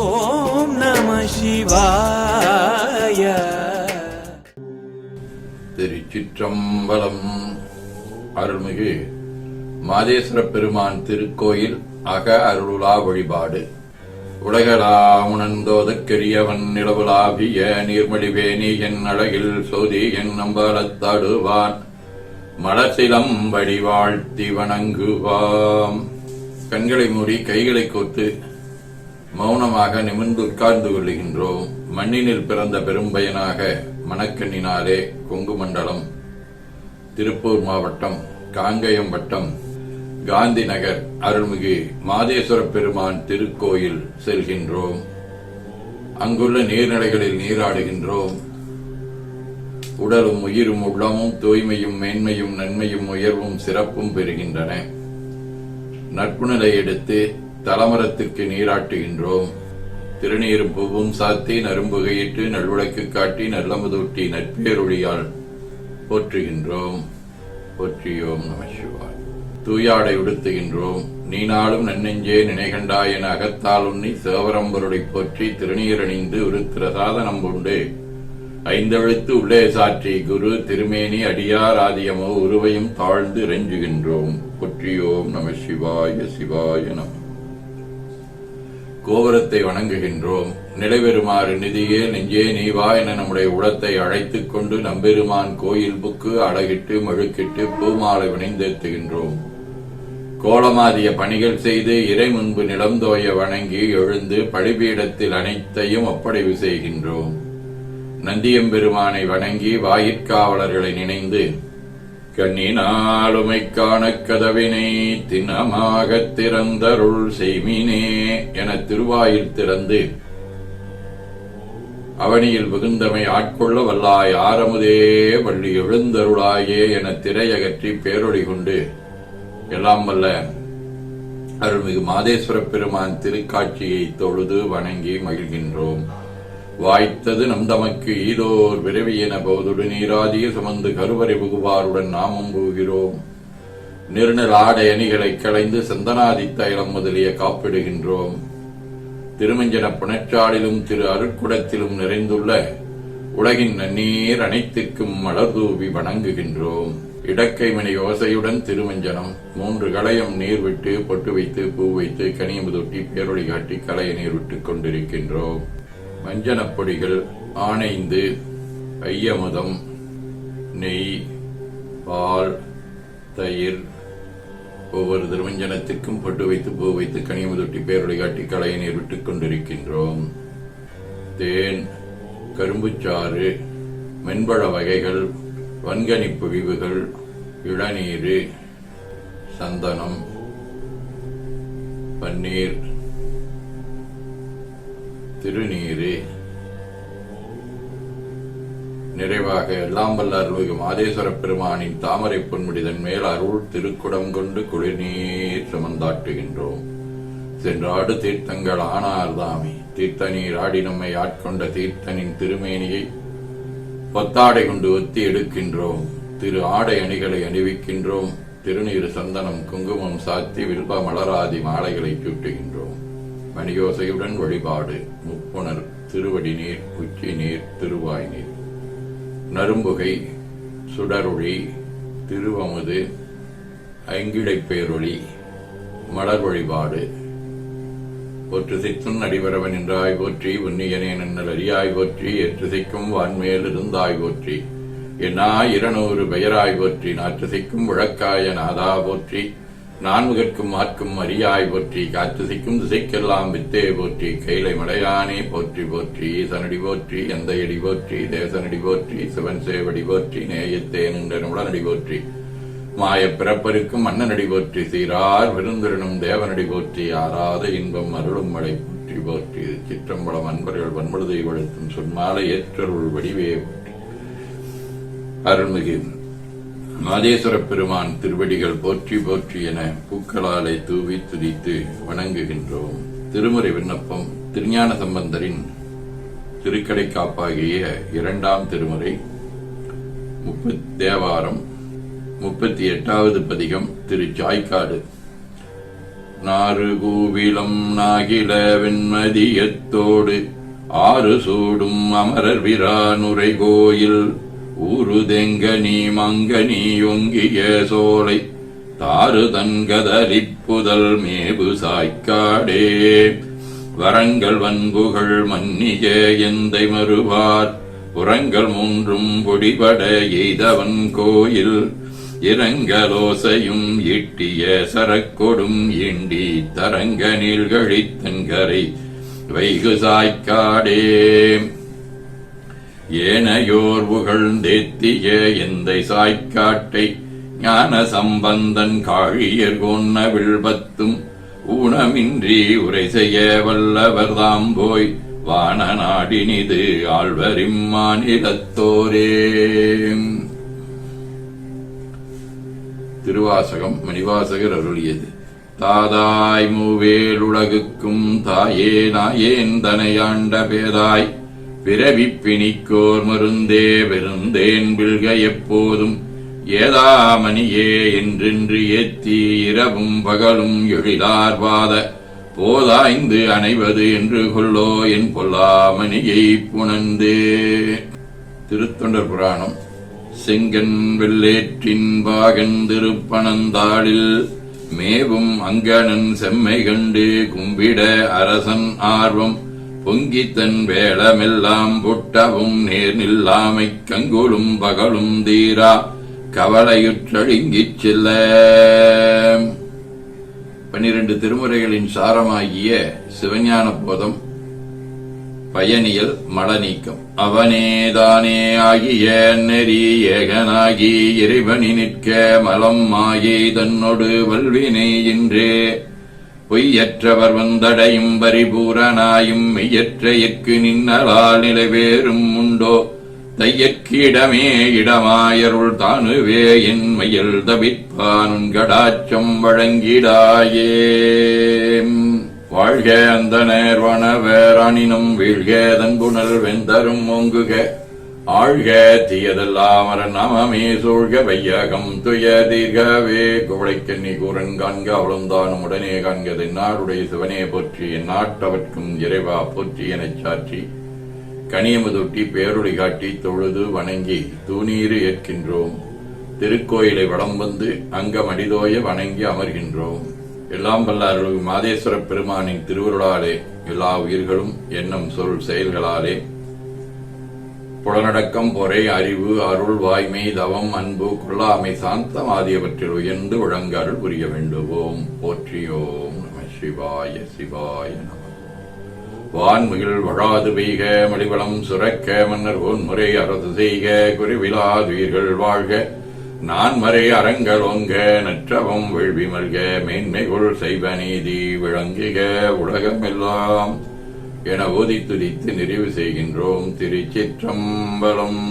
ஓம் நம சிவாய. திருச்சிற்றம்பலம். அருள்மிகு மாதேஸ்வர பெருமான் திருக்கோயில் அக அருளுலா வழிபாடு. உலகலாமுணர்ந்தோதற்கரியவன் நிலவுலாவிய நீர்மொழிவேணி என் அழகில் சோதி என் நம்பலத்தாடுவான் மலசிலம்படி வாழ்த்தி வணங்குவாம். கண்களை மூடி கைகளை கோத்து மௌனமாக நிமிர்ந்து உட்கார்ந்து கொள்ளுகின்றோம். மண்ணினில் பிறந்த பெரும்பயனாக மணக்கண்ணினாலே கொங்கு மண்டலம், திருப்பூர் மாவட்டம், காங்கயம் வட்டம், காந்தி நகர் அருள்மிகு மாதேஸ்வர பெருமான் திருக்கோயில் செல்கின்றோம். அங்குள்ள நீர்நிலைகளில் நீராடுகின்றோம். உடலும் உயிரும் உள்ளமும் தூய்மையும் மேன்மையும் நன்மையும் உயர்வும் சிறப்பும் பெறுகின்றன. நட்புநிலை எடுத்து தலமரத்துக்கு நீராட்டுகின்றோம். திருநீரும் பூவும் சாத்தி நரும்புகையிட்டு நல்விளக்கு காட்டி நல்லமுதூட்டி நட்பேரொழியால் போற்றுகின்றோம். போற்றியோம் நம சிவாய். தூயாடை உடுத்துகின்றோம். நீனாலும் நன்னெஞ்சே நினைகண்டாய் என அகத்தால் உண்ணி சேவரம்பொருளை போற்றி திருநீரணிந்து உருத்திர சாதனம் கொண்டு ஐந்தெழுத்து உள்ளே சாற்றி குரு திருமேனி அடியார் ஆதியமோ உருவையும் தாழ்ந்து இறைஞ்சுகின்றோம். போற்றியோம் நம சிவாய. சிவாய நம. கோபுரத்தை வணங்குகின்றோம். நிலைபெறுமாறு நிதியே நெஞ்சே நீவா என நம்முடைய உளத்தை அழைத்துக் கொண்டு நம்பெருமான் கோயில் புக்கு அழகிட்டு மழுக்கிட்டு பூமாலை வினைந்தேத்துகின்றோம். கோலமாதிய பணிகள் செய்து இறை முன்பு நிலந்தோய வணங்கி எழுந்து பழிபீடத்தில் அனைத்தையும் ஒப்படைவு செய்கின்றோம். நந்தியம்பெருமானை வணங்கி வாயிற்காவலர்களை நினைந்து கண்ணினாலுமை காண கதவினை தினமாகத் திறந்தருள் செய்மினே என திருவாயில் திறந்து அவனியில் மிகுந்தமை ஆட்கொள்ள வல்லாய் ஆரமுதே வள்ளி எழுந்தருளாயே என திரையகற்றி பேரொழி கொண்டு எல்லாம் வல்ல அருள்மிகு மாதேஸ்வர பெருமான் திருக்காட்சியை தொழுது வணங்கி மகிழ்கின்றோம். வாய்த்தது நம் தமக்கு ஈதோர் விரவியென போதுடு நீராதிய சுமந்து கருவறை புகுவாருடன் நாமும் போகிறோம். நிறுநல் ஆடை அணிகளை களைந்து சந்தனாதி தைலம் முதலிய காப்பிடுகின்றோம். திருமஞ்சன புனச்சாலிலும் திரு அருட்குடத்திலும் நிறைந்துள்ள உலகின் நன்னீர் அனைத்திற்கும் மலர்தூவி வணங்குகின்றோம். இடக்கைமணி யோசையுடன் திருமஞ்சனம் 3 களையம் நீர் விட்டு பொட்டு வைத்து பூ வைத்து கனியமுதொட்டி பேரொழி காட்டி களைய நீர் விட்டுக் கொண்டிருக்கின்றோம். மஞ்சனப் பொடிகள், ஆனைந்து, ஐயமுதம், நெய், பால், தயிர், ஒவ்வொரு திருமஞ்சனத்திற்கும் பொட்டு வைத்து பூ வைத்து கனியமுதொட்டி பேரொழி காட்டி களைய நீர் விட்டுக் கொண்டிருக்கின்றோம். தேன், கரும்புச்சாறு, மென்பழ வகைகள், வன்கனி பொழிவுகள், இளநீர், சந்தனம், பன்னீர், திருநீரு, நிறைவாக எல்லாம் வல்ல அருள்மிகு மாதேஸ்வர பெருமானின் தாமரை பொன்முடிதன் மேல் அருள் திருக்குடம் கொண்டு குளிர்நீர் சுமந்தாட்டுகின்றோம். சென்றாடு தீர்த்தங்கள் ஆனார்தாமே தீர்த்த நீர் ஆடி நம்மை ஆட்கொண்ட தீர்த்தனின் திருமேனியை பொத்தாடை கொண்டு ஒத்தி எடுக்கின்றோம். திரு ஆடை அணிகளை அணிவிக்கின்றோம். திருநீர் சந்தனம் குங்குமம் சாத்தி வில்ப மலராதி மாலைகளை சூட்டுகின்றோம். மணியோசையுடன் வழிபாடு. முப்புணர், திருவடி நீர், உச்சி நீர், திருவாய் நீர், நரும்புகை, சுடரொளி, திருவமுது, ஐங்கிழைப் பேரொளி, மலர் வழிபாடு. ஒற்று சித்தும் அடிவரவன் என்றாய் போற்றி, உன்னியனே நன்னல் அறியாய் போற்றி, எற்று சிக்கும் வான்மேல் இருந்தாய் போற்றி, என்னா 200 பெயராய் போற்றி, நாற்று சிக்கும் விளக்காய நாதா போற்றி, நான்முகற்கும் மாற்கும் அறியாய் போற்றி, காற்று சிக்கும் திசைக்கெல்லாம் வித்தே போற்றி, கைலை மலையானே போற்றி போற்றி, ஈசனடி போற்றி, எந்தையடி போற்றி, தேசனடி போற்றி, சிவன் சேவடி போற்றி, நேயத்தே நின்ற உடனடி போற்றி, மாயப் பிறப்பருக்கும் மன்னனடி போற்றி, சீரார் விருந்திரனும் தேவனடி போற்றி, ஆராத இன்பம் அருளும் மழை போற்றி போற்றி. சிற்றம்பலம் அன்பர்கள் வன்பொழுதை வழுத்தும் சொன்மாலை ஏற்றருள் வடிவே போற்றி. அருள்மிகு மாதேஸ்வர பெருமான் திருவடிகள் போற்றி போற்றி என பூக்களாலை தூவி துதித்து வணங்குகின்றோம். திருமுறை விண்ணப்பம். திருஞான சம்பந்தரின் திருக்கடை காப்பாகிய 2ஆம் திருமுறை, தேவாரம், 38வது பதிகம், திரு சாய்க்காடு. நாறு கூவிலம் நாகில வெண்மதியத்தோடு ஆறு சூடும் அமரர் விரானுரை கோயில் ஊரு தெங்கனி மங்கனி ஒங்கிய சோலை தாறு தன்கதரிப்புதல் மேபு சாய்க்காடே வரங்கள் வன்புகள் மன்னிய எந்தை மறுவார் புறங்கள் மூன்றும் பொடிபட எய்தவன் கோயில் இரங்கலோசையும் ஈட்டிய சரக்கொடும் ஈண்டி தரங்க நீள்கழித்தன்கரை வைகு சாய்க்காடே ஏனையோர் புகழ்ந்தேத்திய எந்தை சாய்க்காட்டை ஞான சம்பந்தன் காழியர் கொன்ன வில்பத்தும் ஊனமின்றி உரை செய்ய வல்லவர்தாம் போய் வான நாடினிது ஆழ்வரிம் மாநிலத்தோரே. திருவாசகம் மணிவாசகர் அருளியது. தாதாய் மூவேலுலகுக்கும் தாயே நாயேன் தனையாண்ட பேதாய் பிறவிப் பிணிக்கோர் மருந்தே பெருந்தேன் பில்க எப்போதும் ஏதாமணியே என்றென்று ஏத்தி இரவும் பகலும் எழிலார்வாத போதாய்ந்து அணைவது என்று கொள்ளோ என் பொல்லாமணியை புணர்ந்தே. திருத்தொண்டர் புராணம். செங்கன் வெள்ளேற்றின் பாகன் திருப்பனந்தாளில் மேவும் அங்கணன் செம்மை கண்டு கும்பிட அரசன் ஆர்வம் பொங்கித்தன் வேளமெல்லாம் பொட்டவும் நேர் நில்லாமைக் கங்குலும் பகலும் தீரா கவலையுற்றழுங்கிச் செல்ல. 12 திருமுறைகளின் சாரமாகிய சிவஞான போதம் பயனியல் மலநீக்கம். அவனேதானே ஆகிய நெறி ஏகனாகி இறைவனி நிற்க மலம் மாயை தன்னொடு வல்வினை இன்றே பொய்யற்றவர் வந்தடையும் பரிபூரனாயும் மெய்யற்ற எக்கு நின்னலால் நிலைவேறும் உண்டோ தையற்கிடமே இடமாயருள் தானுவே என் மயில் தவிப்பானுன் கடாச்சம் வழங்கிடாயே. வாழ்க அந்தனர் வனவேரானினும் வீழ்க தன்புணல் வெந்தரும் ஓங்குக ஆழ்க தீயதெல்லாம் நாமமே சூழ்க வையகம் துய தீர்கவே. குவளைக்கண்ணி கூரன் காண்க அவளுந்தானும் உடனே காண்க தென்னாடுடைய சிவனே போற்றி என் நாட்டவர்க்கும் இறைவா போற்றி எனச் சாற்றி கனியமுதொட்டி பேரொளி காட்டி தொழுது வணங்கி தூணீறு ஏற்கின்றோம். திருக்கோயிலை வலம் வந்து அங்கமடிதோய வணங்கி அமர்கின்றோம். எல்லாம் வல்ல அருள் மாதேஸ்வர பெருமானின் திருவருளாலே எல்லா உயிர்களும் எண்ணம் சொல் செயல்களாலே புலனடக்கம் பொறை அறிவு அருள் வாய்மை தவம் அன்பு கொள்ளாமை சாந்தம் ஆகியவற்றில் உயர்ந்து ஒழுங்க அருள் புரிய வேண்டுவோம். போற்றியோம் நம சிவாய சிவாய நம. வான்முகில் வழாது பெய்க மலிவளம் சுரக்க மன்னர் ஒன்முறை அரசு செய்க குறைவிலாதுயிர்கள் வாழ்க நான்மறை அறங்களோங்க நற்றவம் வேள்வி மல்க மேன்மைகுள் செய்வ நீதி விளங்குக உலகமெல்லாம் என ஓதி துதித்து நிறைவு செய்கின்றோம். திருச்சிற்றம்பலம்.